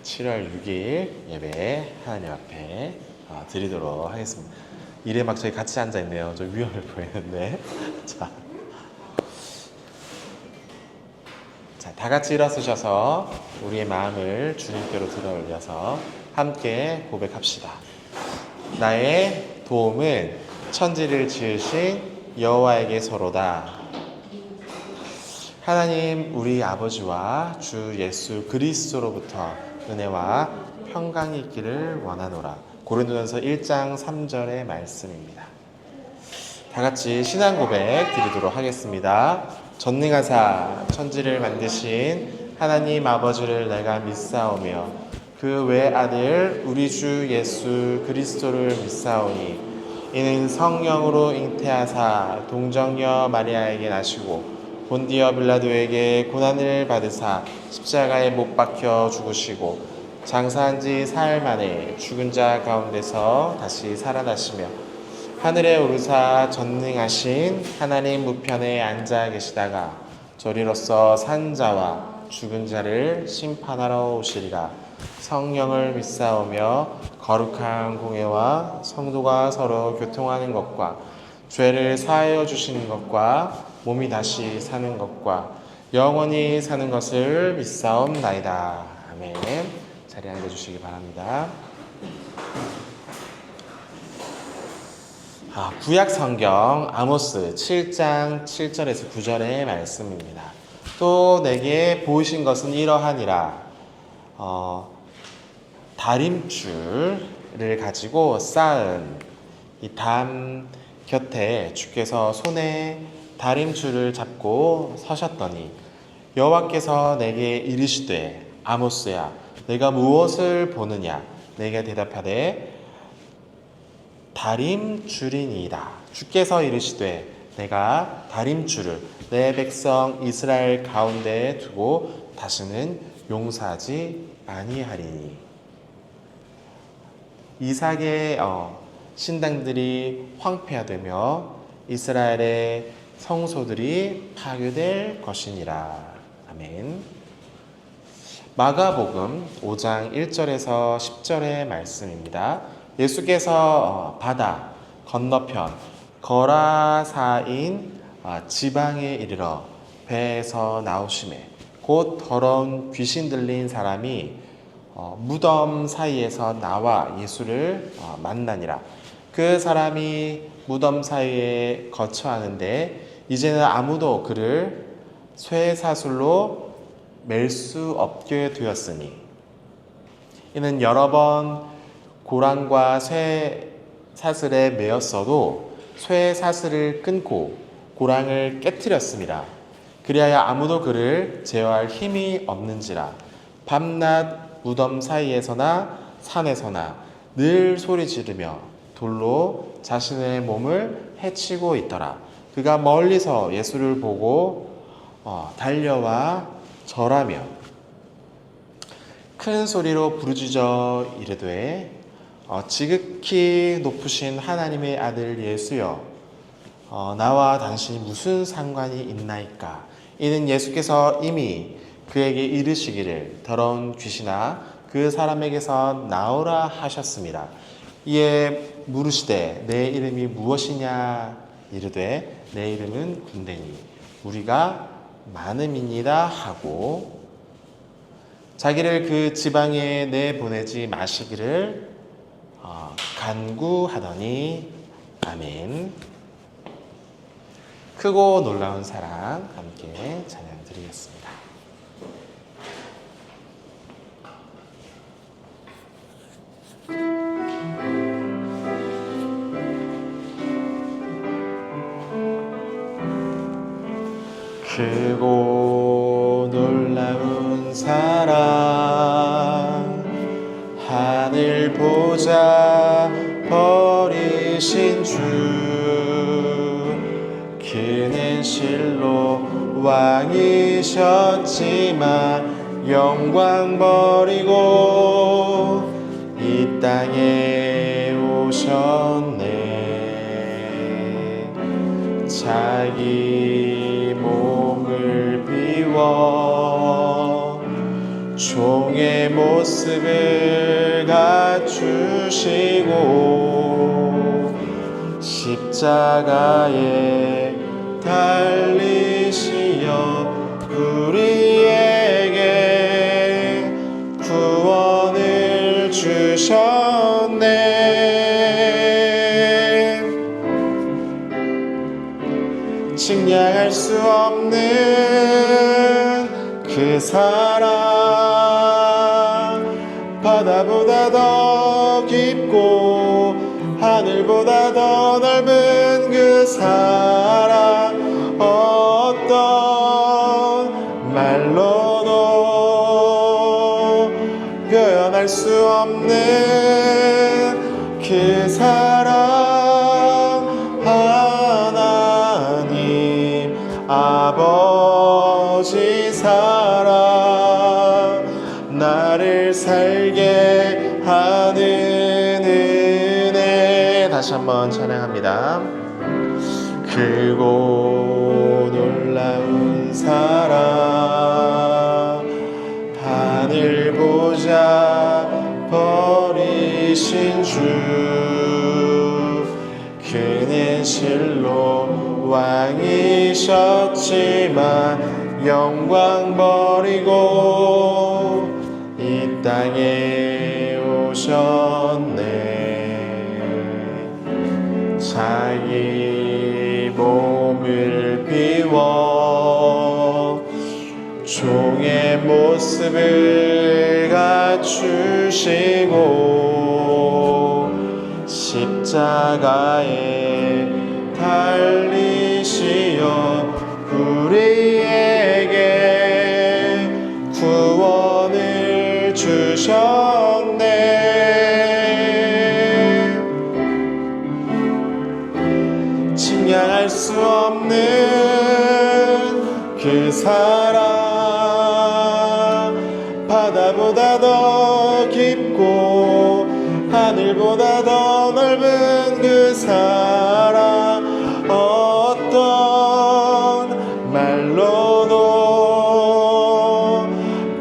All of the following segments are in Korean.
7월 6일 예배 하나님 앞에 드리도록 하겠습니다. 이래 막 저희 같이 앉아 있네요. 좀 위험해 보이는데. 자, 다 같이 일어서셔서 우리의 마음을 주님께로 들어 올려서 함께 고백합시다. 나의 도움은 천지를 지으신 여호와에게서로다. 하나님 우리 아버지와 주 예수 그리스도로부터 은혜와 평강이 있기를 원하노라. 고린도전서 1장 3절의 말씀입니다. 다 같이 신앙 고백 드리도록 하겠습니다. 전능하사 천지를 만드신 하나님 아버지를 내가 믿사오며 그 외아들 우리 주 예수 그리스도를 믿사오니 이는 성령으로 잉태하사 동정녀 마리아에게 나시고 본디어 빌라도에게 고난을 받으사 십자가에 못 박혀 죽으시고 장사한 지 사흘 만에 죽은 자 가운데서 다시 살아나시며 하늘에 오르사 전능하신 하나님 우편에 앉아 계시다가 저리로서 산 자와 죽은 자를 심판하러 오시리라. 성령을 믿사오며 거룩한 공회와 성도가 서로 교통하는 것과 죄를 사하여 주시는 것과 몸이 다시 사는 것과 영원히 사는 것을 믿사옵나이다. 아멘. 자리에 앉아주시기 바랍니다. 구약 성경 아모스 7장 7절에서 9절의 말씀입니다. 또 내게 보이신 것은 이러하니라. 다림줄을 가지고 쌓은 이 담 곁에 주께서 손에 다림줄을 잡고 서셨더니 여호와께서 내게 이르시되 아모스야 내가 무엇을 보느냐. 내가 대답하되 다림줄이니이다. 주께서 이르시되 내가 다림줄을 내 백성 이스라엘 가운데에 두고 다시는 용서하지 아니하리니. 이삭의 신당들이 황폐화되며 이스라엘의 성소들이 파괴될 것이니라. 아멘. 마가복음 5장 1절에서 10절의 말씀입니다. 예수께서 바다 건너편 거라사인 지방에 이르러 배에서 나오시매 곧 더러운 귀신 들린 사람이 무덤 사이에서 나와 예수를 만나니라. 그 사람이 무덤 사이에 거처하는데 이제는 아무도 그를 쇠사슬로 맬 수 없게 되었으니 이는 여러 번 고랑과 쇠사슬에 매었어도 쇠사슬을 끊고 고랑을 깨뜨렸습니다. 그리하여 아무도 그를 제어할 힘이 없는지라. 밤낮 무덤 사이에서나 산에서나 늘 소리 지르며 돌로 자신의 몸을 해치고 있더라. 그가 멀리서 예수를 보고 달려와 절하며 큰 소리로 부르짖어 이르되 지극히 높으신 하나님의 아들 예수여 나와 당신이 무슨 상관이 있나이까. 이는 예수께서 이미 그에게 이르시기를 더러운 귀신아 그 사람에게서 나오라 하셨습니다. 이에 물으시되 내 이름이 무엇이냐. 이르되 내 이름은 군대니 우리가 많음이니라 하고 자기를 그 지방에 내보내지 마시기를 간구하더니. 아멘. 크고 놀라운 사랑 함께 찬양 드리겠습니다. 크고 놀라운 사랑 하늘 보좌 버리신 주 그는 실로 왕이셨지만 영광 버리고 이 땅에 오셨네. 자기 몸을 비워 종의 모습을 갖추시고 십자가에 달리시어 우리에게 구원을 주셨네. 측량할 수 없는 그 사랑, 바다보다 더 깊고 하늘보다 더 넓은 그 사랑, 어떤 말로도 표현할 수 없는 그 사랑, 하나님 아버지 사랑, 나를 살게 하는 은혜. 다시 한번 찬양합니다. 크고 놀라운 사랑, 하늘 보좌 버리신 주, 그는 실로 왕이셨지만 영광 버리고 이 땅에 오셨네. 자기 몸을 비워 종의 모습을 갖추시고 십자가에 달리시어 우리에게 구원을 주셨네. 측량할 수 없는 그 사랑, 바다보다 더 깊고 하늘보다 더 넓은 그 사랑, 어떤 말로도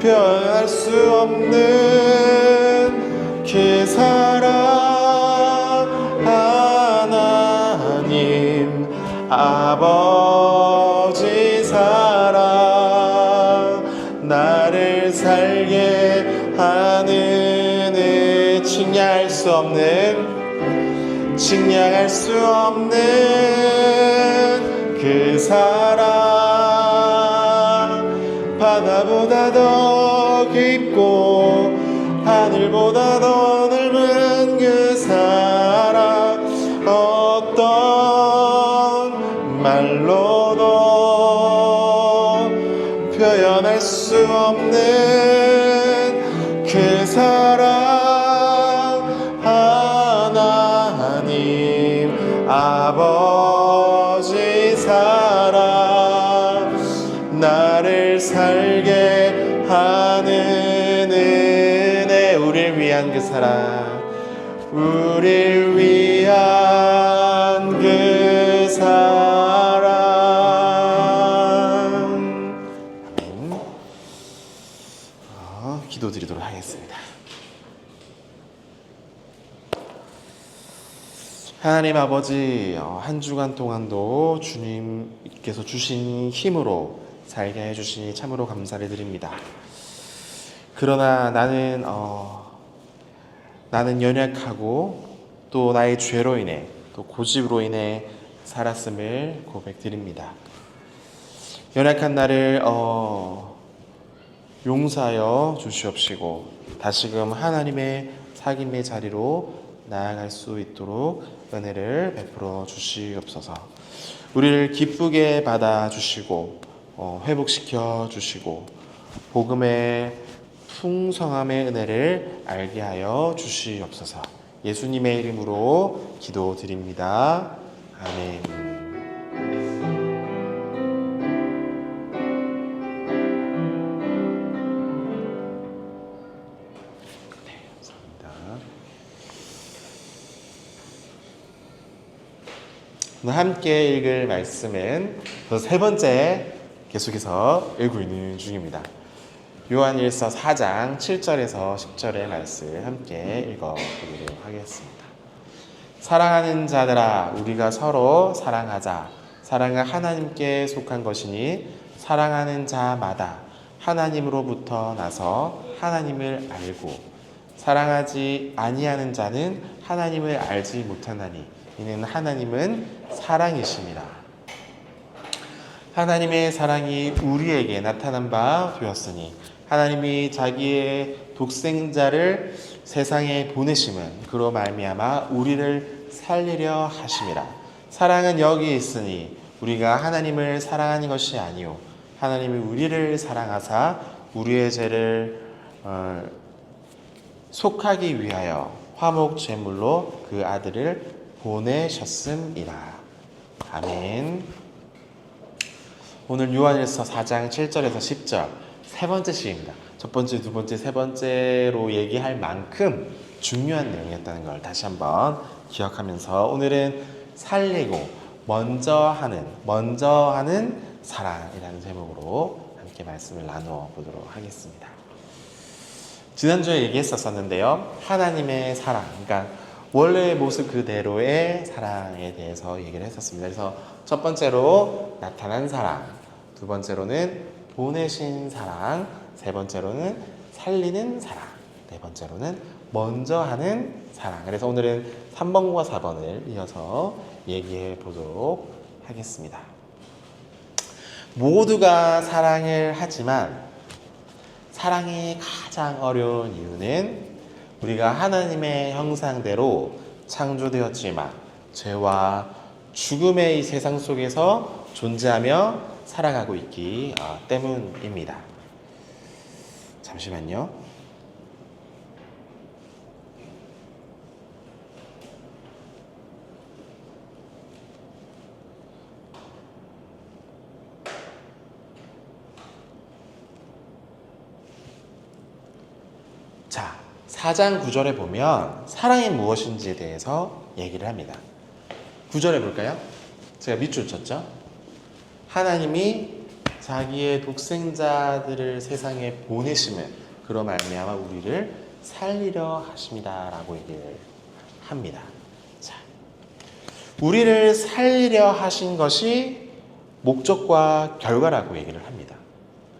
표현할 수 없는 그 사랑, 하나님 아버지 사랑, 나를 살게 하는 은 측량할 수 없는, 측량할 수 없는 그 사랑, 바다보다 더 깊고 하늘보다 더 넓은 그 사랑, 어떤 말로도 표현할 수 없는 그 사랑, 하나님 아버지 사랑, 나를 살게 하는 은혜. 우릴 위한 그 사랑, 우릴 위한 그 사랑. 아멘. 기도드리도록 하겠습니다. 하나님 아버지, 한 주간 동안도 주님께서 주신 힘으로 살게 해주시니 참으로 감사를 드립니다. 그러나 나는 연약하고 또 나의 죄로 인해 또 고집으로 인해 살았음을 고백드립니다. 연약한 나를 용서하여 주시옵시고 다시금 하나님의 사귐의 자리로 나아갈 수 있도록 은혜를 베풀어 주시옵소서. 우리를 기쁘게 받아주시고 회복시켜 주시고 복음의 풍성함의 은혜를 알게 하여 주시옵소서. 예수님의 이름으로 기도드립니다. 아멘. 네, 감사합니다. 오늘 함께 읽을 말씀은 세 번째 계속해서 읽고 있는 중입니다. 요한일서 4장 7절에서 10절의 말씀 함께 읽어보도록 하겠습니다. 사랑하는 자들아, 우리가 서로 사랑하자. 사랑은 하나님께 속한 것이니 사랑하는 자마다 하나님으로부터 나서 하나님을 알고, 사랑하지 아니하는 자는 하나님을 알지 못하나니 이는 하나님은 사랑이심이라. 하나님의 사랑이 우리에게 나타난 바 되었으니 하나님이 자기의 독생자를 세상에 보내심은 그로 말미암아 우리를 살리려 하심이라. 사랑은 여기 있으니 우리가 하나님을 사랑하는 것이 아니요 하나님이 우리를 사랑하사 우리의 죄를 속하기 위하여 화목 제물로 그 아들을 보내셨음이라. 아멘. 오늘 요한일서 4장 7절에서 10절 세 번째 시입니다. 첫 번째, 두 번째, 세 번째로 얘기할 만큼 중요한 내용이었다는 걸 다시 한번 기억하면서 오늘은 살리고 먼저 하는 사랑이라는 제목으로 함께 말씀을 나누어 보도록 하겠습니다. 지난주에 얘기했었는데요. 하나님의 사랑, 그러니까 원래의 모습 그대로의 사랑에 대해서 얘기를 했었습니다. 그래서 첫 번째로 나타난 사랑, 두 번째로는 보내신 사랑, 세 번째로는 살리는 사랑, 네 번째로는 먼저 하는 사랑. 그래서 오늘은 3번과 4번을 이어서 얘기해 보도록 하겠습니다. 모두가 사랑을 하지만 사랑이 가장 어려운 이유는 우리가 하나님의 형상대로 창조되었지만 죄와 죽음의 이 세상 속에서 존재하며 살아가고 있기 때문입니다. 잠시만요. 자, 4장 9절에 보면 사랑이 무엇인지에 대해서 얘기를 합니다. 9절에 볼까요? 제가 밑줄 쳤죠? 하나님이 자기의 독생자들을 세상에 보내심을 그로 말미암아 우리를 살리려 하십니다 라고 얘기를 합니다. 자, 우리를 살리려 하신 것이 목적과 결과라고 얘기를 합니다.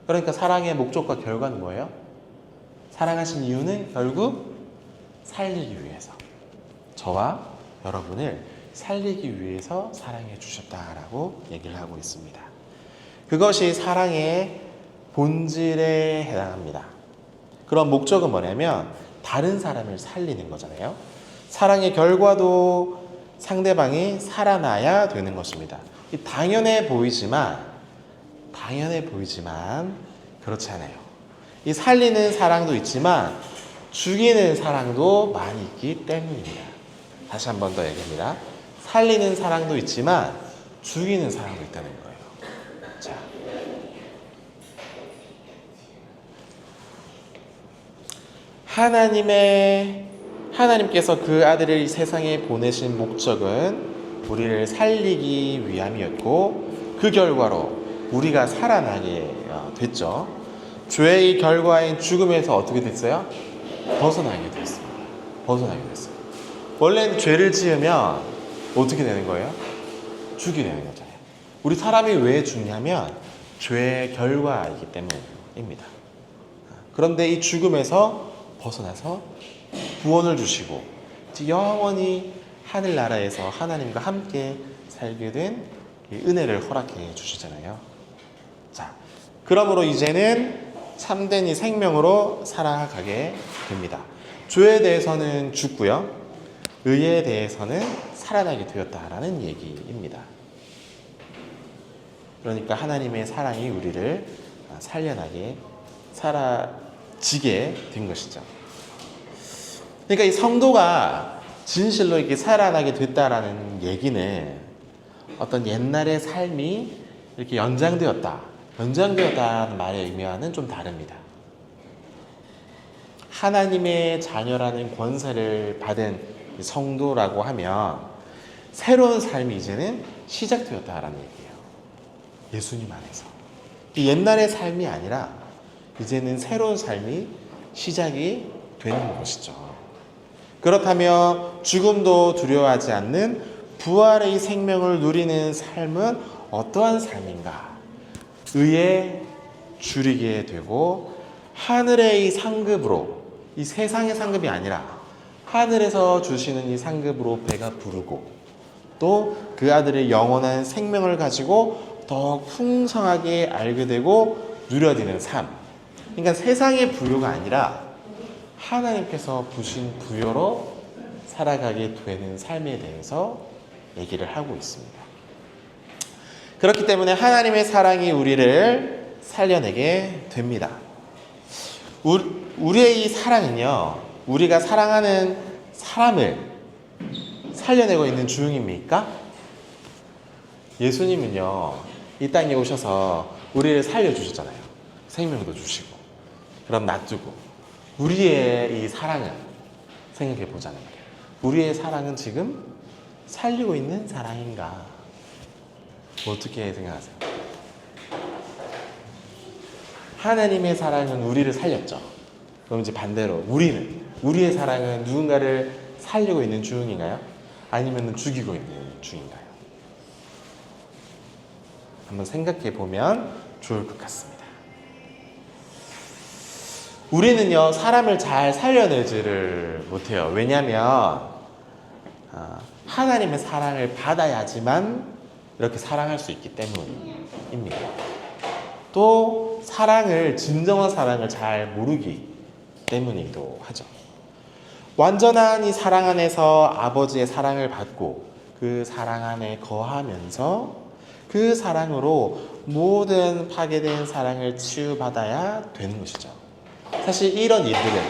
그러니까 사랑의 목적과 결과는 뭐예요? 사랑하신 이유는 결국 살리기 위해서, 저와 여러분을 살리기 위해서 사랑해 주셨다라고 얘기를 하고 있습니다. 그것이 사랑의 본질에 해당합니다. 그런 목적은 뭐냐면 다른 사람을 살리는 거잖아요. 사랑의 결과도 상대방이 살아나야 되는 것입니다. 당연해 보이지만 그렇지 않아요. 이 살리는 사랑도 있지만 죽이는 사랑도 많이 있기 때문입니다. 다시 한 번 더 얘기합니다. 살리는 사랑도 있지만 죽이는 사랑도 있다는 거예요. 자, 하나님께서 그 아들을 이 세상에 보내신 목적은 우리를 살리기 위함이었고 그 결과로 우리가 살아나게 됐죠. 죄의 결과인 죽음에서 어떻게 됐어요? 벗어나게 됐습니다. 벗어나게 됐어요. 원래는 죄를 지으면 어떻게 되는 거예요? 죽게 되는 거잖아요. 우리 사람이 왜 죽냐면 죄의 결과이기 때문입니다. 그런데 이 죽음에서 벗어나서 구원을 주시고 영원히 하늘나라에서 하나님과 함께 살게 된 은혜를 허락해 주시잖아요. 자, 그러므로 이제는 참된 이 생명으로 살아가게 됩니다. 죄에 대해서는 죽고요, 의에 대해서는 살아나게 되었다라는 얘기입니다. 그러니까 하나님의 사랑이 우리를 살려나게 살아지게 된 것이죠. 그러니까 이 성도가 진실로 이렇게 살아나게 됐다라는 얘기는 어떤 옛날의 삶이 이렇게 연장되었다는 말의 의미와는 좀 다릅니다. 하나님의 자녀라는 권세를 받은 성도라고 하면 새로운 삶이 이제는 시작되었다라는 얘기예요. 예수님 안에서. 이 옛날의 삶이 아니라 이제는 새로운 삶이 시작이 되는 것이죠. 그렇다면 죽음도 두려워하지 않는 부활의 생명을 누리는 삶은 어떠한 삶인가? 의에 줄이게 되고 하늘의 이 상급으로, 이 세상의 상급이 아니라 하늘에서 주시는 이 상급으로 배가 부르고 또 그 아들의 영원한 생명을 가지고 더욱 풍성하게 알게 되고 누려지는 삶. 그러니까 세상의 부요가 아니라 하나님께서 부신 부요로 살아가게 되는 삶에 대해서 얘기를 하고 있습니다. 그렇기 때문에 하나님의 사랑이 우리를 살려내게 됩니다. 우리의 이 사랑은요, 우리가 사랑하는 사람을 살려내고 있는 중입니까? 예수님은요, 이 땅에 오셔서 우리를 살려주셨잖아요. 생명도 주시고. 그럼 놔두고 우리의 이 사랑은 생각해 보자는 거예요. 우리의 사랑은 지금 살리고 있는 사랑인가? 어떻게 생각하세요? 하나님의 사랑은 우리를 살렸죠. 그럼 이제 반대로 우리의 사랑은 누군가를 살리고 있는 중인가요? 아니면 죽이고 있는 중인가요? 한번 생각해 보면 좋을 것 같습니다. 우리는요, 사람을 잘 살려내지를 못해요. 왜냐하면 하나님의 사랑을 받아야지만 이렇게 사랑할 수 있기 때문입니다. 또 진정한 사랑을 잘 모르기 때문이기도 하죠. 완전한 이 사랑 안에서 아버지의 사랑을 받고 그 사랑 안에 거하면서 그 사랑으로 모든 파괴된 사랑을 치유받아야 되는 것이죠. 사실 이런 일들은,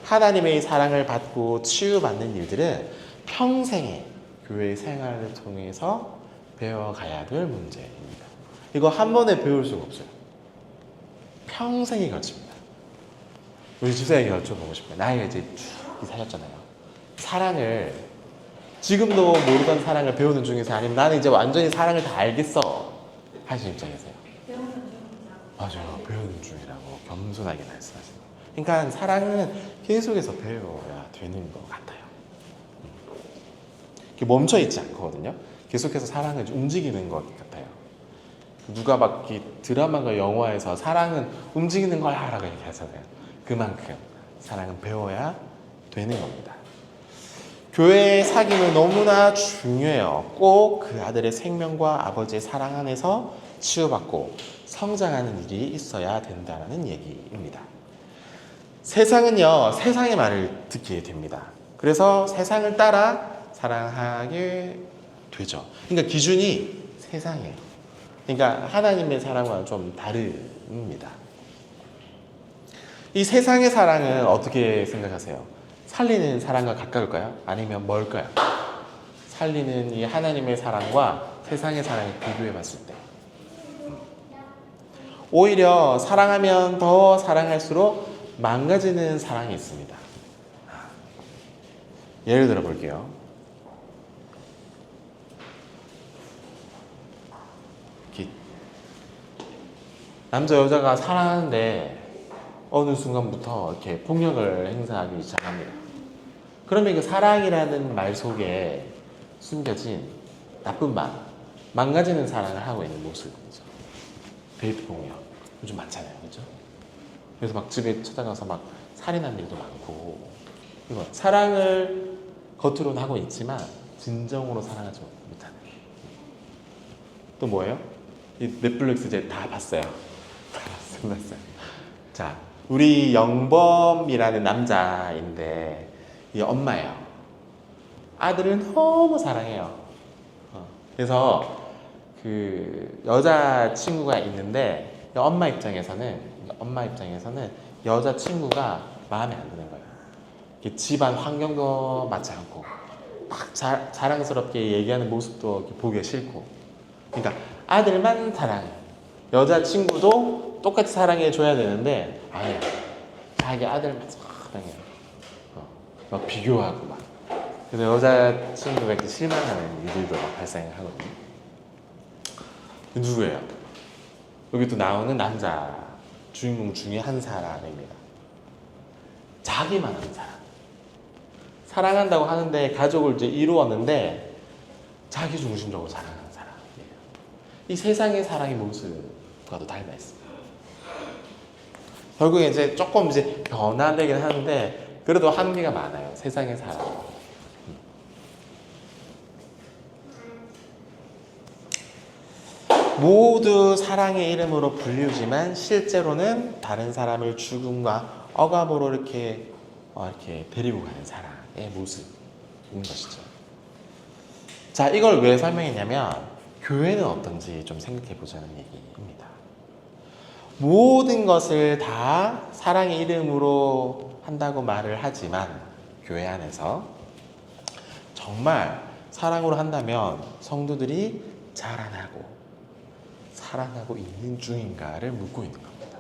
하나님의 사랑을 받고 치유받는 일들은 평생의 교회 생활을 통해서 배워가야 될 문제입니다. 이거 한 번에 배울 수가 없어요. 평생이 걸칩니다. 우리 집사에게 여쭤보고 싶어요. 나이가 이제 쭉 사셨잖아요. 사랑을 지금도 모르던 사랑을 배우는 중이세요? 아니면 나는 이제 완전히 사랑을 다 알겠어 하시는 입장이세요? 맞아요. 배우는 중이라고 겸손하게 말씀하세요. 그러니까 사랑은 계속해서 배워야 되는 것 같아요. 멈춰있지 않거든요. 계속해서 사랑을 움직이는 것 같아요. 누가 막 드라마가 영화에서 사랑은 움직이는 거야 라고 얘기하잖아요. 그만큼 사랑은 배워야 되는 겁니다. 교회의 사귐은 너무나 중요해요. 꼭 그 아들의 생명과 아버지의 사랑 안에서 치유받고 성장하는 일이 있어야 된다는 얘기입니다. 세상은요, 세상의 말을 듣게 됩니다. 그래서 세상을 따라 사랑하게 되죠. 그러니까 기준이 세상이에요. 그러니까 하나님의 사랑과는 좀 다릅니다. 이 세상의 사랑은 어떻게 생각하세요? 살리는 사랑과 가까울까요? 아니면 멀까요? 살리는 이 하나님의 사랑과 세상의 사랑을 비교해 봤을 때 오히려 사랑하면 더 사랑할수록 망가지는 사랑이 있습니다. 예를 들어 볼게요. 남자 여자가 사랑하는데 어느 순간부터 이렇게 폭력을 행사하기 시작합니다. 그러면 그 사랑이라는 말 속에 숨겨진 나쁜 마음, 망가지는 사랑을 하고 있는 모습이죠. 데이트 폭력 요즘 많잖아요, 그렇죠? 그래서 막 집에 찾아가서 막 살인한 일도 많고, 이거 사랑을 겉으로는 하고 있지만 진정으로 사랑하지 못하는. 또 뭐예요? 이 넷플릭스 이제 다 봤어요. 끝났어요. 자, 우리 영범이라는 남자인데 이 엄마예요. 아들을 너무 사랑해요. 그래서 그 여자 친구가 있는데 엄마 입장에서는 여자 친구가 마음에 안 드는 거예요. 집안 환경도 맞지 않고 막 자랑스럽게 얘기하는 모습도 보기가 싫고. 그러니까 아들만 사랑해. 여자 친구도 똑같이 사랑해 줘야 되는데 아니야. 자기 아들만 사랑해. 막 비교하고 막. 그래서 여자 친구가 이렇게 실망하는 일들도 막 발생하거든요. 누구예요? 여기 또 나오는 남자 주인공 중에 한 사람입니다. 자기만 하는 사람. 사랑한다고 하는데 가족을 이제 이루었는데 자기 중심적으로 사랑하는 사람이에요. 이 세상의 사랑의 모습과도 닮아 있습니다. 결국에 이제 조금 이제 변화되긴 하는데 그래도 한계가 많아요. 세상의 사랑. 모두 사랑의 이름으로 불리우지만 실제로는 다른 사람을 죽음과 억압으로 이렇게 데리고 가는 사랑의 모습인 것이죠. 자, 이걸 왜 설명했냐면 교회는 어떤지 좀 생각해 보자는 얘기입니다. 모든 것을 다 사랑의 이름으로 한다고 말을 하지만 교회 안에서 정말 사랑으로 한다면 성도들이 자라나고 살아나고 있는 중인가를 묻고 있는 겁니다.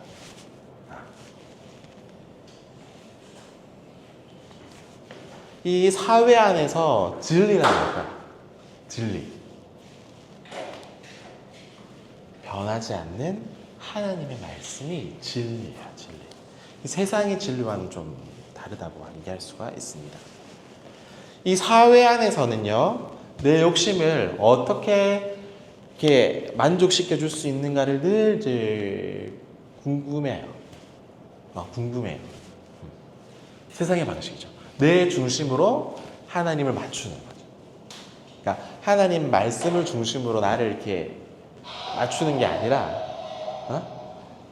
이 사회 안에서 진리라는 걸까요? 진리. 변하지 않는 하나님의 말씀이 진리예요, 진리. 세상의 진리와는 좀 다르다고 얘기할 수가 있습니다. 이 사회 안에서는요, 내 욕심을 어떻게 이렇게 만족시켜 줄 수 있는가를 늘 이제 궁금해요. 세상의 방식이죠. 내 중심으로 하나님을 맞추는 거죠. 그러니까 하나님 말씀을 중심으로 나를 이렇게 맞추는 게 아니라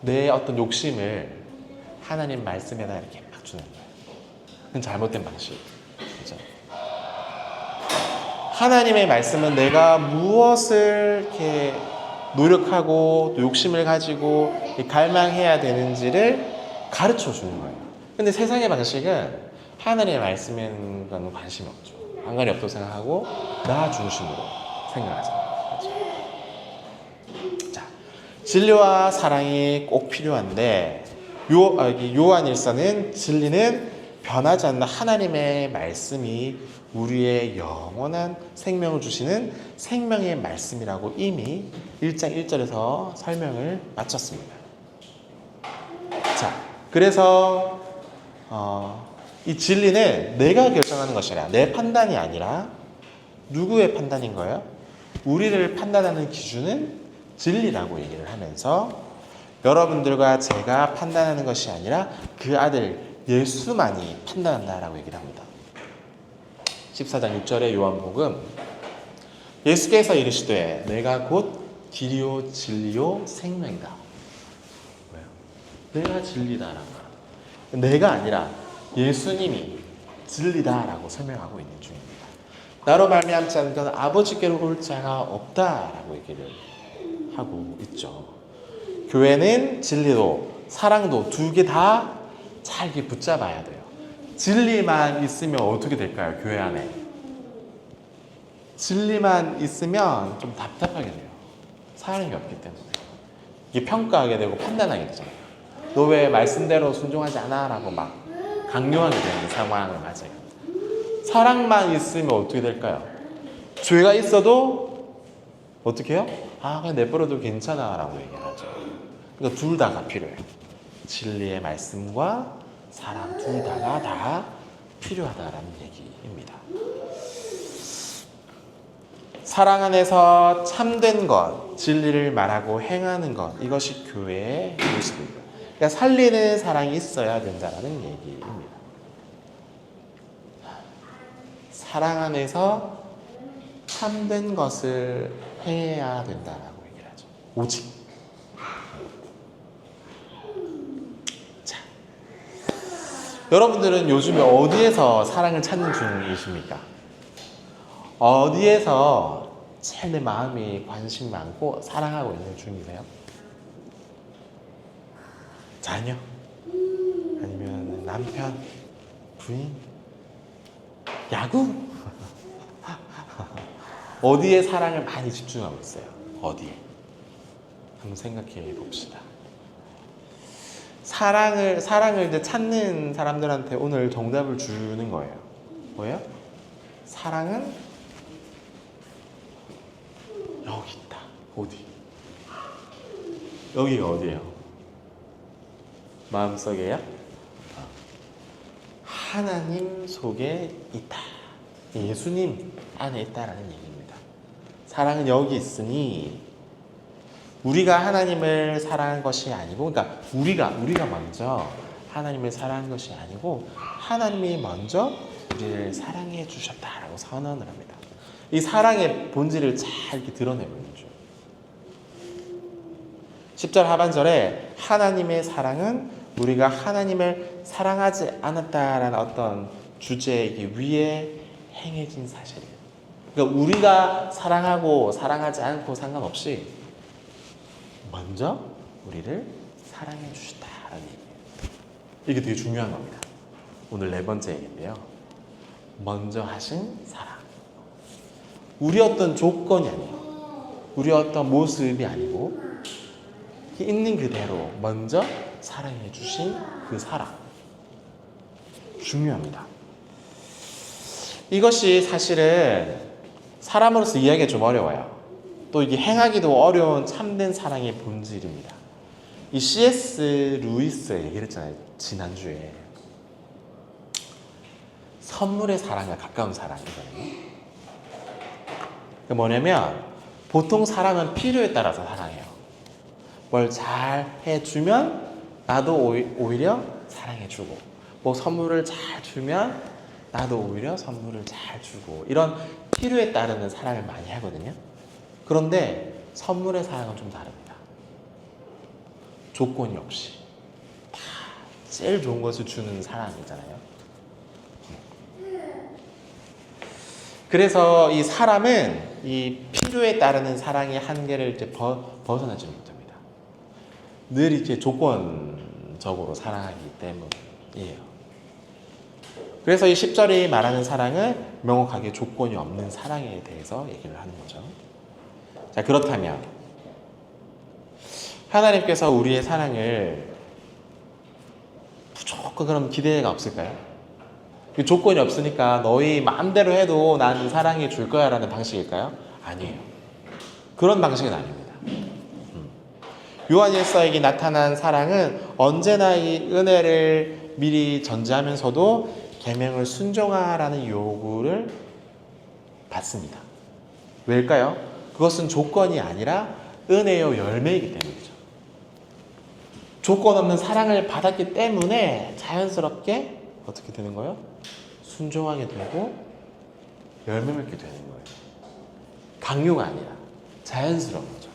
내 어떤 욕심을 하나님 말씀에다 이렇게 맞추는 거예요. 그건 잘못된 방식이죠. 하나님의 말씀은 내가 무엇을 이렇게 노력하고 또 욕심을 가지고 갈망해야 되는지를 가르쳐 주는 거예요. 근데 세상의 방식은 하나님의 말씀에는 관심이 없죠. 상관이 없다고 생각하고 나 중심으로 생각하잖아요. 자, 진리와 사랑이 꼭 필요한데 요한일서는 진리는 변하지 않는 하나님의 말씀이 우리의 영원한 생명을 주시는 생명의 말씀이라고 이미 1장 1절에서 설명을 마쳤습니다. 자, 그래서 이 진리는 내가 결정하는 것이 아니라 내 판단이 아니라 누구의 판단인 거예요? 우리를 판단하는 기준은 진리라고 얘기를 하면서 여러분들과 제가 판단하는 것이 아니라 그 아들 예수만이 판단한다라고 얘기를 합니다. 14장 6절의 요한복음, 예수께서 이르시되 내가 곧 길이요 진리요 생명이다. 왜요? 내가 진리다라고 말합니다. 내가 아니라 예수님이 진리다라고 설명하고 있는 중입니다. 나로 말미암지 않는 것은 아버지께로 올 자가 없다라고 얘기를 하고 있죠. 교회는 진리도 사랑도 두 개 다 잘 붙잡아야 돼요. 진리만 있으면 어떻게 될까요? 교회 안에 진리만 있으면 좀 답답하게 돼요. 사랑이 없기 때문에 이게 평가하게 되고 판단하게 되잖아요. 너 왜 말씀대로 순종하지 않아? 라고 막 강요하게 되는 상황을 맞아요. 사랑만 있으면 어떻게 될까요? 죄가 있어도 어떻게 해요? 그냥 내버려도 괜찮아 라고 얘기를 하죠. 그러니까 둘 다가 필요해요. 진리의 말씀과 사랑 둘 다가 다 필요하다라는 얘기입니다. 사랑 안에서 참된 것, 진리를 말하고 행하는 것, 이것이 교회의 모습입니다. 그러니까 살리는 사랑이 있어야 된다는 얘기입니다. 사랑 안에서 참된 것을 해야 된다라고 얘기를 하죠. 오직. 자, 여러분들은 요즘에 어디에서 사랑을 찾는 중이십니까? 어디에서 제일 내 마음이 관심 많고 사랑하고 있는 중이세요? 자녀? 아니면 남편? 부인? 야구? 어디에 사랑을 많이 집중하고 있어요? 어디에? 한번 생각해 봅시다. 사랑을 이제 찾는 사람들한테 오늘 정답을 주는 거예요. 뭐예요? 사랑은 여기 있다. 어디? 여기가 어디예요? 마음속에요? 하나님 속에 있다. 예수님 안에 있다라는 얘기입니다. 사랑은 여기 있으니 우리가 하나님을 사랑한 것이 아니고, 그러니까 우리가 먼저 하나님을 사랑한 것이 아니고 하나님이 먼저 우리를 사랑해 주셨다라고 선언을 합니다. 이 사랑의 본질을 잘 이렇게 드러내고 있는 중. 10절 하반절에 하나님의 사랑은 우리가 하나님을 사랑하지 않았다라는 어떤 주제 위에 행해진 사실이에요. 그러니까 우리가 사랑하고 사랑하지 않고 상관없이 먼저 우리를 사랑해 주셨다라는 얘기예요. 이게 되게 중요한 겁니다. 오늘 네 번째 얘기인데요. 먼저 하신 사랑. 우리 어떤 조건이 아니에요. 우리 어떤 모습이 아니고 있는 그대로 먼저 사랑해 주신 그 사랑. 중요합니다. 이것이 사실은 사람으로서 이해하기가 좀 어려워요. 또 이게 행하기도 어려운 참된 사랑의 본질입니다. 이 C.S. 루이스 얘기를 했잖아요. 지난주에. 선물의 사랑과 가까운 사랑이거든요. 뭐냐면 보통 사람은 필요에 따라서 사랑해요. 뭘 잘 해주면 나도 오히려 사랑해주고, 뭐 선물을 잘 주면 나도 오히려 선물을 잘 주고, 이런 필요에 따르는 사랑을 많이 하거든요. 그런데 선물의 사랑은 좀 다릅니다. 조건이 없이 다 제일 좋은 것을 주는 사랑이잖아요. 그래서 이 사람은 이 필요에 따르는 사랑의 한계를 이제 벗어나지 못합니다. 늘 이렇게 조건적으로 사랑하기 때문이에요. 그래서 이 10절이 말하는 사랑은 명확하게 조건이 없는 사랑에 대해서 얘기를 하는 거죠. 자, 그렇다면 하나님께서 우리의 사랑을 무조건 그럼 기대가 없을까요? 조건이 없으니까 너희 마음대로 해도 난 사랑해 줄 거야 라는 방식일까요? 아니에요. 그런 방식은 아닙니다. 요한일서에게 나타난 사랑은 언제나 이 은혜를 미리 전제하면서도 계명을 순종하라는 요구를 받습니다. 왜일까요? 그것은 조건이 아니라 은혜요 열매이기 때문이죠. 조건 없는 사랑을 받았기 때문에 자연스럽게 어떻게 되는 거예요? 순종하게 되고 열매 맺게 되는 거예요. 강요가 아니라 자연스러운 거죠.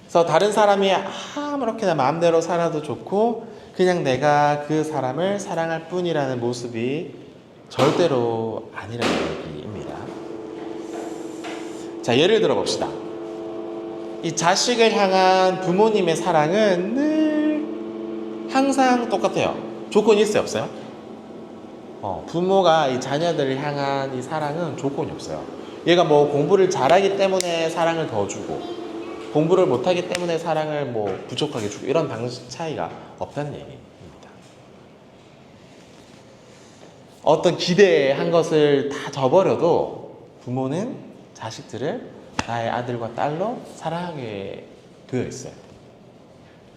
그래서 다른 사람이 아무렇게나 마음대로 살아도 좋고 그냥 내가 그 사람을 사랑할 뿐이라는 모습이 절대로 아니라는 얘기입니다. 자, 예를 들어 봅시다. 이 자식을 향한 부모님의 사랑은 늘 항상 똑같아요. 조건이 있어요, 없어요? 부모가 이 자녀들을 향한 이 사랑은 조건이 없어요. 얘가 뭐 공부를 잘하기 때문에 사랑을 더 주고, 공부를 못하기 때문에 사랑을 뭐 부족하게 주고, 이런 방식 차이가 없다는 얘기입니다. 어떤 기대한 것을 다 저버려도 부모는 자식들을 나의 아들과 딸로 사랑하게 되어 있어요.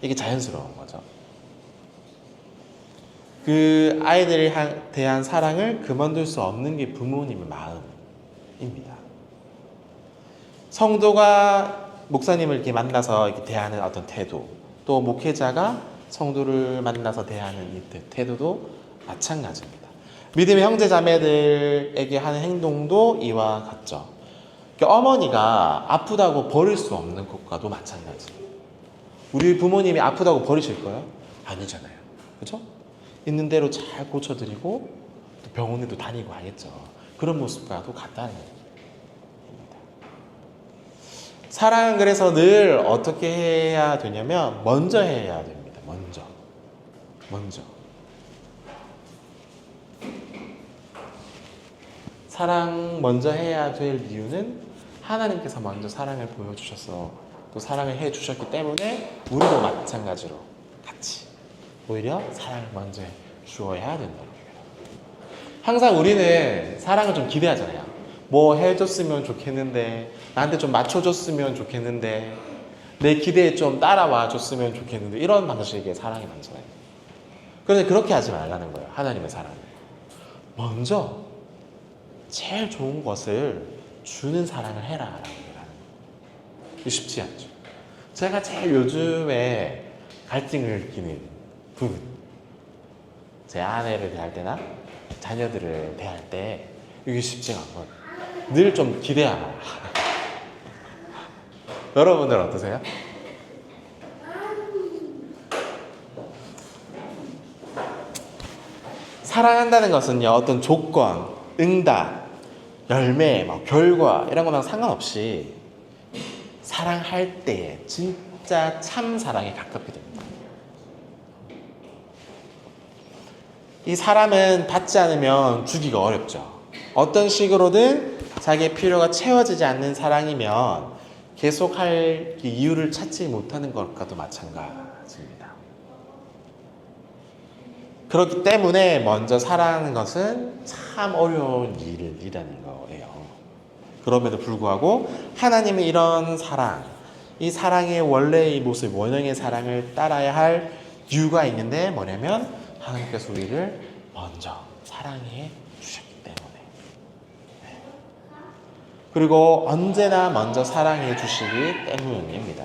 이게 자연스러운 거죠. 그 아이들에 대한 사랑을 그만둘 수 없는 게 부모님의 마음입니다. 성도가 목사님을 이렇게 만나서 이렇게 대하는 어떤 태도, 또 목회자가 성도를 만나서 대하는 이 태도도 마찬가지입니다. 믿음의 형제 자매들에게 하는 행동도 이와 같죠. 어머니가 아프다고 버릴 수 없는 것과도 마찬가지예요. 우리 부모님이 아프다고 버리실 거예요? 아니잖아요. 그렇죠? 있는 대로 잘 고쳐드리고 또 병원에도 다니고 하겠죠. 그런 모습과도 같다는 얘기입니다. 사랑은 그래서 늘 어떻게 해야 되냐면 먼저 해야 됩니다. 먼저. 사랑 먼저 해야 될 이유는 하나님께서 먼저 사랑을 보여주셔서 또 사랑을 해주셨기 때문에 우리도 마찬가지로 같이 오히려 사랑을 먼저 주어야 된다는 거예요. 항상 우리는 사랑을 좀 기대하잖아요. 뭐 해줬으면 좋겠는데, 나한테 좀 맞춰줬으면 좋겠는데, 내 기대에 좀 따라와 줬으면 좋겠는데 이런 방식의 사랑이 많잖아요. 그런데 그렇게 하지 말라는 거예요. 하나님의 사랑은 먼저 제일 좋은 것을 주는 사랑을 해라 라는 거예요. 쉽지 않죠. 제가 제일 요즘에 갈등을 느끼는 부분, 제 아내를 대할 때나 자녀들을 대할 때 이게 쉽지가 않거든요. 늘 좀 기대하라. 여러분들 어떠세요? 사랑한다는 것은요, 어떤 조건, 응답, 열매, 결과 이런 거랑 상관없이 사랑할 때에 진짜 참 사랑에 가깝게 됩니다. 이 사람은 받지 않으면 주기가 어렵죠. 어떤 식으로든 자기의 필요가 채워지지 않는 사랑이면 계속할 이유를 찾지 못하는 것과도 마찬가지입니다. 그렇기 때문에 먼저 사랑하는 것은 참 어려운 일이라는 거예요. 그럼에도 불구하고 하나님의 이런 사랑, 이 사랑의 원래의 모습, 원형의 사랑을 따라야 할 이유가 있는데 뭐냐면 하나님께서 우리를 먼저 사랑해 주셨기 때문에. 그리고 언제나 먼저 사랑해 주시기 때문입니다.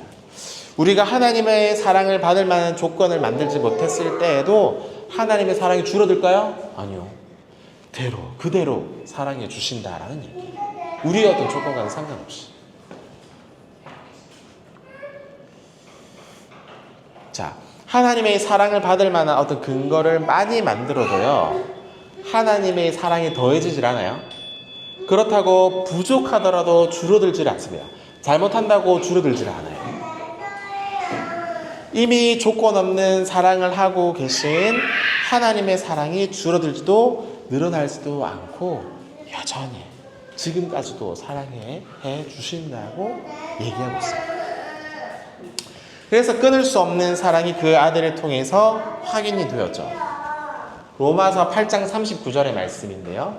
우리가 하나님의 사랑을 받을 만한 조건을 만들지 못했을 때에도 하나님의 사랑이 줄어들까요? 아니요. 그대로 사랑해 주신다라는 얘기예요. 우리의 어떤 조건과는 상관없이. 자, 하나님의 사랑을 받을 만한 어떤 근거를 많이 만들어도요, 하나님의 사랑이 더해지질 않아요. 그렇다고 부족하더라도 줄어들질 않습니다. 잘못한다고 줄어들질 않아요. 이미 조건 없는 사랑을 하고 계신 하나님의 사랑이 줄어들지도 늘어나지도 않고 여전히 지금까지도 사랑해 주신다고 얘기하고 있습니다. 그래서 끊을 수 없는 사랑이 그 아들을 통해서 확인이 되었죠. 로마서 8장 39절의 말씀인데요.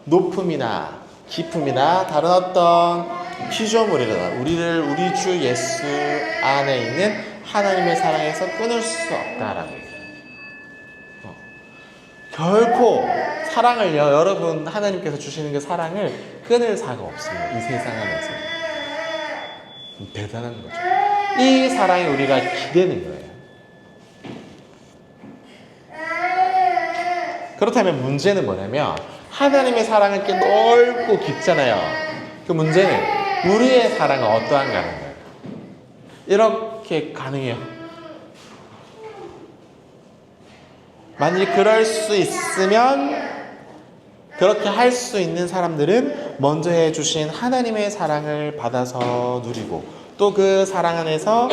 높음이나 깊음이나 다른 어떤 피조물이나 우리 주 예수 안에 있는 하나님의 사랑에서 끊을 수 없다라는 거예요. 결코 사랑을요, 여러분 하나님께서 주시는 그 사랑을 끊을 사가 없습니다. 이 세상 안에서. 대단한 거죠. 이 사랑이 우리가 기대는 거예요. 그렇다면 문제는 뭐냐면 하나님의 사랑은 꽤 넓고 깊잖아요. 그 문제는 우리의 사랑은 어떠한가는 거예요. 이렇게 가능해요. 만일 그럴 수 있으면 그렇게 할 수 있는 사람들은 먼저 해주신 하나님의 사랑을 받아서 누리고 또 그 사랑 안에서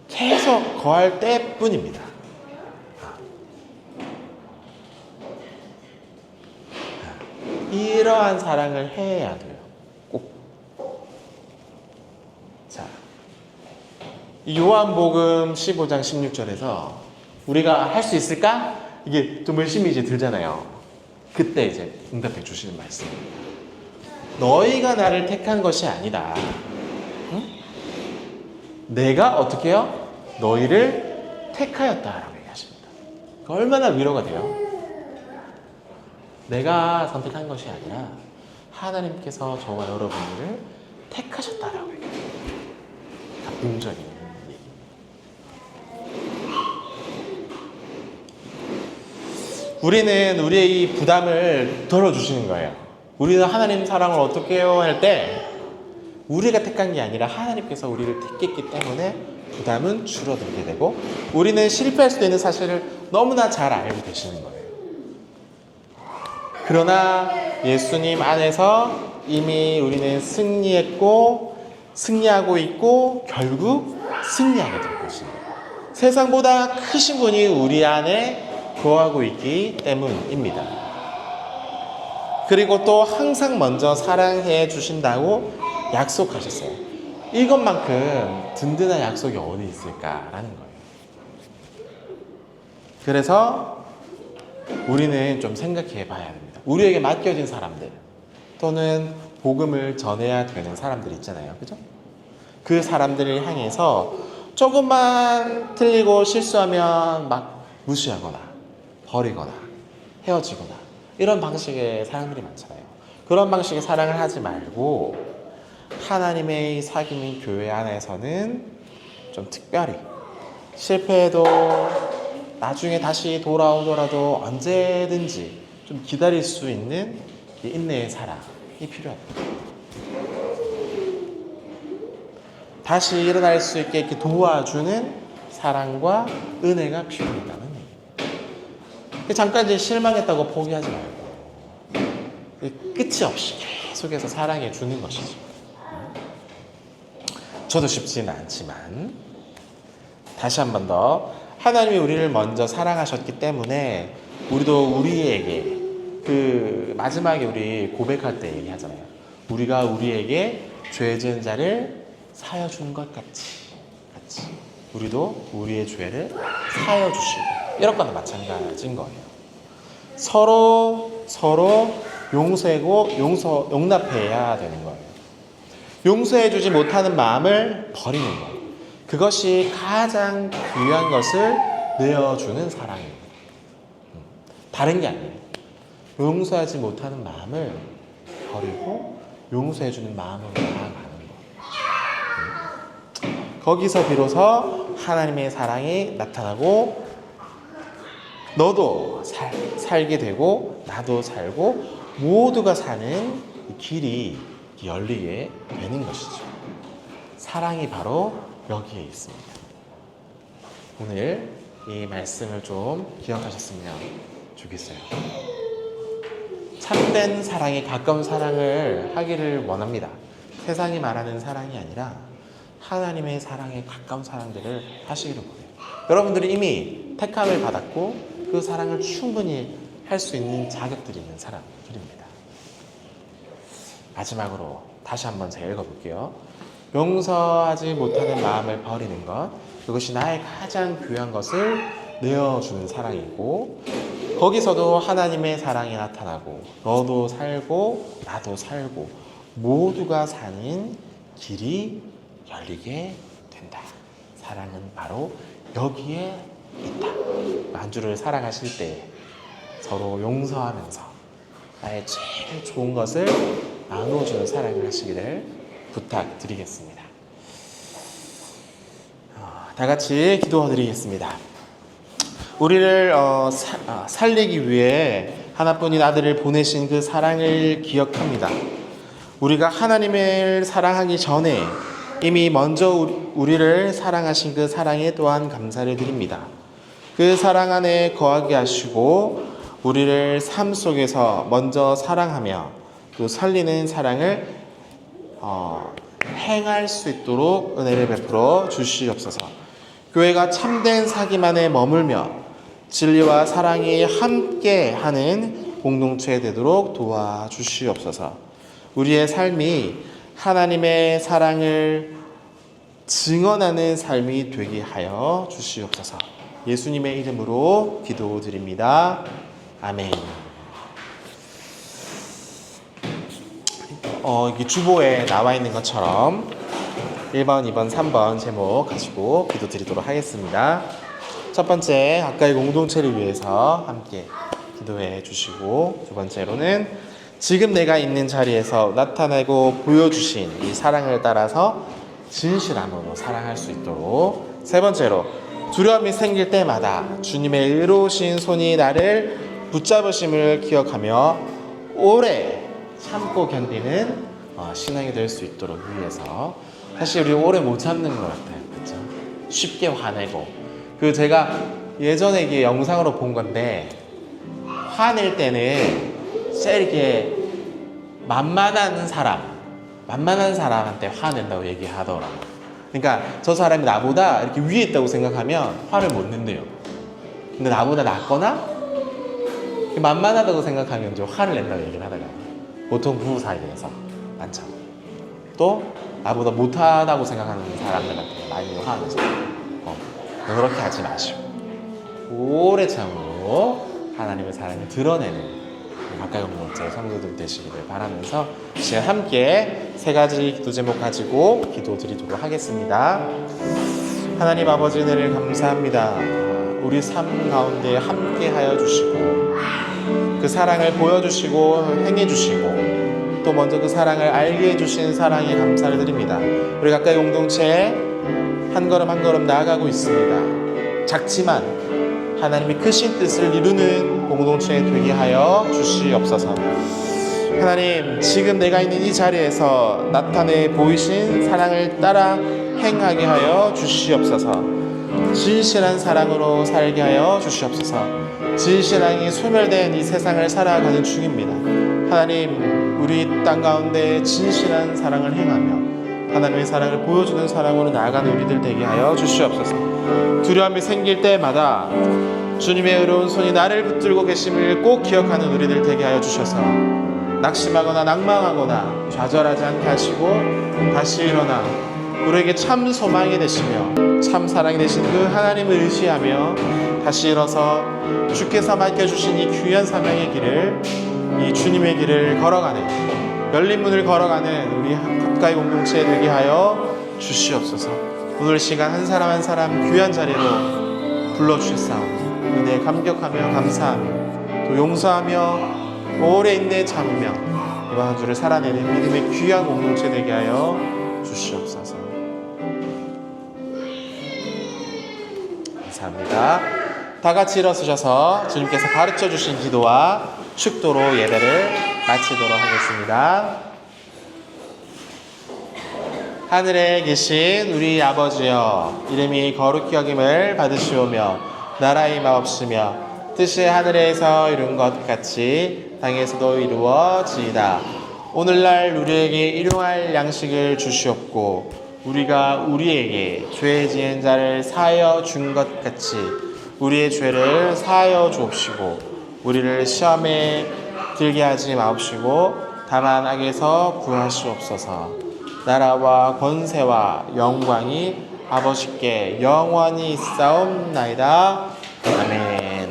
계속 거할 때뿐입니다. 이러한 사랑을 해야 돼요. 꼭. 자, 요한복음 15장 16절에서 우리가 할 수 있을까? 이게 좀 의심이 이제 들잖아요. 그때 이제 응답해 주시는 말씀입니다. 너희가 나를 택한 것이 아니다. 응? 내가 어떻게 해요? 너희를 택하였다라고 얘기하십니다. 얼마나 위로가 돼요? 내가 선택한 것이 아니라 하나님께서 저와 여러분들을 택하셨다라고 얘기합니다. 긍정적인 얘기. 우리는 우리의 이 부담을 덜어주시는 거예요. 우리는 하나님 사랑을 어떻게 해요? 할 때 우리가 택한 게 아니라 하나님께서 우리를 택했기 때문에 부담은 줄어들게 되고 우리는 실패할 수도 있는 사실을 너무나 잘 알고 계시는 거예요. 그러나 예수님 안에서 이미 우리는 승리하고 있고 결국 승리하게 될 것입니다. 세상보다 크신 분이 우리 안에 거하고 있기 때문입니다. 그리고 또 항상 먼저 사랑해 주신다고 약속하셨어요. 이것만큼 든든한 약속이 어디 있을까라는 거예요. 그래서 우리는 좀 생각해 봐야 합니다. 우리에게 맡겨진 사람들 또는 복음을 전해야 되는 사람들 있잖아요. 그죠? 그 사람들을 향해서 조금만 틀리고 실수하면 막 무시하거나 버리거나 헤어지거나 이런 방식의 사람들이 많잖아요. 그런 방식의 사랑을 하지 말고 하나님의 사귐인 교회 안에서는 좀 특별히 실패해도 나중에 다시 돌아오더라도 언제든지 좀 기다릴 수 있는 인내의 사랑이 필요합니다. 다시 일어날 수 있게 이렇게 도와주는 사랑과 은혜가 필요하다는 얘기입니다. 잠깐 이제 실망했다고 포기하지 말고 끝이 없이 계속해서 사랑해 주는 것이죠. 저도 쉽지는 않지만 다시 한 번 더 하나님이 우리를 먼저 사랑하셨기 때문에 우리도 우리에게 그 마지막에 우리 고백할 때 얘기하잖아요. 우리가 우리에게 죄 지은 자를 사여 준 것 같이 우리도 우리의 죄를 사여 주시고 이런 거나 마찬가지인 거예요. 서로 용서하고 용납해야 되는 거예요. 용서해 주지 못하는 마음을 버리는 거예요. 그것이 가장 귀한 것을 내어주는 사랑입니다. 다른 게 아니에요. 용서하지 못하는 마음을 버리고 용서해 주는 마음으로 나아가는 거예요. 거기서 비로소 하나님의 사랑이 나타나고 너도 살게 되고 나도 살고 모두가 사는 길이 열리게 되는 것이죠. 사랑이 바로 여기에 있습니다. 오늘 이 말씀을 좀 기억하셨으면 좋겠어요. 참된 사랑에 가까운 사랑을 하기를 원합니다. 세상이 말하는 사랑이 아니라 하나님의 사랑에 가까운 사랑들을 하시기를 원해요. 여러분들이 이미 택함을 받았고 그 사랑을 충분히 할 수 있는 자격들이 있는 사람들입니다. 마지막으로 다시 한번 제가 읽어볼게요. 용서하지 못하는 마음을 버리는 것, 그것이 나의 가장 귀한 것을 내어주는 사랑이고 거기서도 하나님의 사랑이 나타나고 너도 살고 나도 살고 모두가 사는 길이 열리게 된다. 사랑은 바로 여기에 있다. 한 주를 사랑하실 때 서로 용서하면서 나의 제일 좋은 것을 나눠주는 사랑을 하시기를 부탁드리겠습니다. 다 같이 기도드리겠습니다. 우리를 살리기 위해 하나뿐인 아들을 보내신 그 사랑을 기억합니다. 우리가 하나님을 사랑하기 전에 이미 먼저 우리를 사랑하신 그 사랑에 또한 감사를 드립니다. 그 사랑 안에 거하게 하시고 우리를 삶 속에서 먼저 사랑하며 또 살리는 사랑을 행할 수 있도록 은혜를 베풀어 주시옵소서. 교회가 참된 사귐 안에 머물며 진리와 사랑이 함께하는 공동체 되도록 도와주시옵소서. 우리의 삶이 하나님의 사랑을 증언하는 삶이 되게 하여 주시옵소서. 예수님의 이름으로 기도드립니다. 아멘. 이게 주보에 나와 있는 것처럼 1번, 2번, 3번 제목 가지고 기도드리도록 하겠습니다. 첫 번째, 가까이 공동체를 위해서 함께 기도해 주시고, 두 번째로는 지금 내가 있는 자리에서 나타내고 보여주신 이 사랑을 따라서 진실함으로 사랑할 수 있도록, 세 번째로 두려움이 생길 때마다 주님의 의로우신 손이 나를 붙잡으심을 기억하며 오래 참고 견디는 신앙이 될 수 있도록 위해서. 사실 우리 오래 못 참는 것 같아요. 그렇죠? 쉽게 화내고. 제가 예전에 이게 영상으로 본 건데, 화낼 때는 진짜 이렇게 만만한 사람한테 화낸다고 얘기하더라고요. 그러니까 저 사람이 나보다 이렇게 위에 있다고 생각하면 화를 못 낸대요. 근데 나보다 낫거나 만만하다고 생각하면 좀 화를 낸다고 얘기를 하다가, 보통 부부 사이에서 많죠. 또 나보다 못하다고 생각하는 사람들한테 많이 화내죠. 그렇게 하지 마시고 오래 참으로 하나님의 사랑을 드러내는 가까이 공동체 성도들 되시기를 바라면서 시간 함께 세 가지 기도 제목 가지고 기도 드리도록 하겠습니다. 하나님 아버지 은혜를 감사합니다. 우리 삶 가운데 함께 하여 주시고 그 사랑을 보여주시고 행해주시고 또 먼저 그 사랑을 알게 해주신 사랑에 감사를 드립니다. 우리 가까이 공동체에 한 걸음 한 걸음 나아가고 있습니다. 작지만 하나님의 크신 뜻을 이루는 공동체 되게 하여 주시옵소서. 하나님, 지금 내가 있는 이 자리에서 나타내 보이신 사랑을 따라 행하게 하여 주시옵소서. 진실한 사랑으로 살게 하여 주시옵소서. 진실함이 소멸된 이 세상을 살아가는 중입니다. 하나님, 우리 땅 가운데 진실한 사랑을 행하며 하나님의 사랑을 보여주는 사랑으로 나아가는 우리들 되게 하여 주시옵소서. 두려움이 생길 때마다 주님의 의로운 손이 나를 붙들고 계심을 꼭 기억하는 우리들 되게 하여 주셔서 낙심하거나 낭망하거나 좌절하지 않게 하시고 다시 일어나 우리에게 참 소망이 되시며 참 사랑이 되신 그 하나님을 의지하며 다시 일어서 주께서 맡겨주신 이 귀한 사명의 길을, 이 주님의 길을 걸어가는, 열린 문을 걸어가는 우리 가까이 공동체 되게 하여 주시옵소서. 오늘 시간 한 사람 한 사람 귀한 자리로 불러주셨사오니 은혜에 감격하며 감사하며 또 용서하며 오래 인내 참으며 이번 한 주를 살아내는 믿음의 귀한 공동체 되게 하여 주시옵소서. 감사합니다. 다 같이 일어서셔서 주님께서 가르쳐 주신 기도와 축도로 예배를 마치도록 하겠습니다. 하늘에 계신 우리 아버지여, 이름이 거룩히 여김을 받으시오며 나라의 마옵시며 뜻이 하늘에서 이룬 것 같이 땅에서도 이루어지이다. 오늘날 우리에게 일용할 양식을 주시옵고 우리가 우리에게 죄 지은 자를 사하여 준 것 같이 우리의 죄를 사하여 주옵시고 우리를 시험에 들게 하지 마옵시고 다만 악에서 구하시옵소서. 나라와 권세와 영광이 아버지께 영원히 있사옵나이다. 아멘.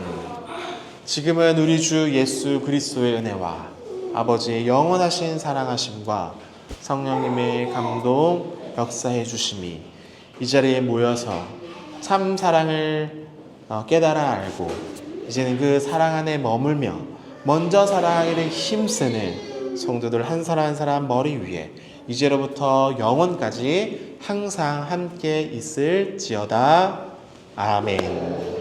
지금은 우리 주 예수 그리스도의 은혜와 아버지의 영원하신 사랑하심과 성령님의 감동 역사해 주심이 이 자리에 모여서 참 사랑을 깨달아 알고 이제는 그 사랑 안에 머물며 먼저 사랑하기를 힘쓰는 성도들 한 사람 한 사람 머리 위에 이제로부터 영원까지 항상 함께 있을지어다. 아멘.